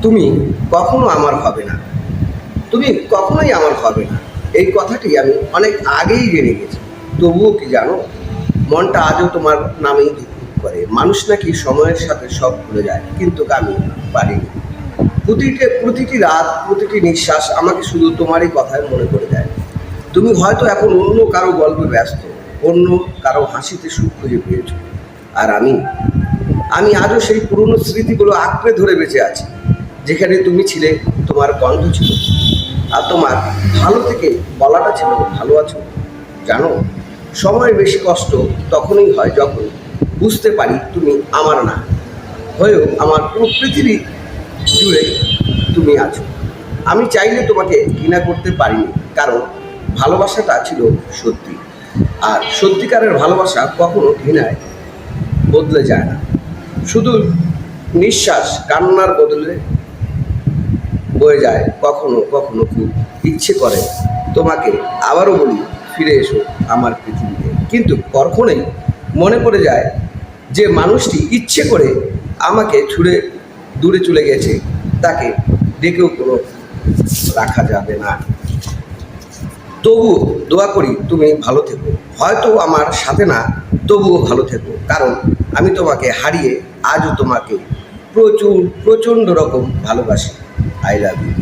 তুমি কখনো আমার হবে না, তুমি কখনোই আমার হবে না, এই কথাটি আমি অনেক আগেই জেনে গেছি। তবুও কি জানো, মনটা আজও তোমার নামেই ধুকধুক করে। মানুষ নাকি সময়ের সাথে সব ভুলে যায়, কিন্তু আমি পারিনি। প্রতিটি রাত, প্রতিটি নিঃশ্বাস আমাকে শুধু তোমারই কথায় মনে করে দেয়। তুমি হয়তো এখন অন্য কারো গল্পে ব্যস্ত, অন্য কারো হাসিতে সুখ খুঁজে পেয়েছ, আর আমি আজও সেই পুরনো স্মৃতিগুলো আঁকড়ে ধরে বেঁচে আছি, যেখানে তুমি ছিলে, তোমার গন্ধ ছিল, আর তোমার ভালো থেকে বলাটা ছিল ভালো আছো। জানো, সময়ের বেশি কষ্ট তখনই হয় যখন বুঝতে পারি তুমি আমার না হয়েও আমার পুরো পৃথিবী জুড়ে তুমি আছো। আমি চাইলে তোমাকে ঘৃণা করতে পারিনি, কারণ ভালোবাসাটা ছিল সত্যি, আর সত্যিকারের ভালোবাসা কখনো ঘৃণায় বদলে যায় না। শুধু নিঃশ্বাস কান্নার বদলে বয়ে যায়। কখনো কখনো খুব ইচ্ছে করে তোমাকে আবারও বলি, ফিরে এসো আমার পৃথিবীতে, কিন্তু কখনোই মনে পড়ে যায় যে মানুষটি ইচ্ছে করে আমাকে ছুড়ে দূরে চলে গেছে, তাকে ডেকেও কোনো রাখা যাবে না। তবুও দোয়া করি তুমি ভালো থেকো, হয়তো আমার সাথে না, তবুও ভালো থেকো, কারণ আমি তোমাকে হারিয়ে আজও তোমাকে প্রচণ্ড রকম ভালোবাসি। I love you.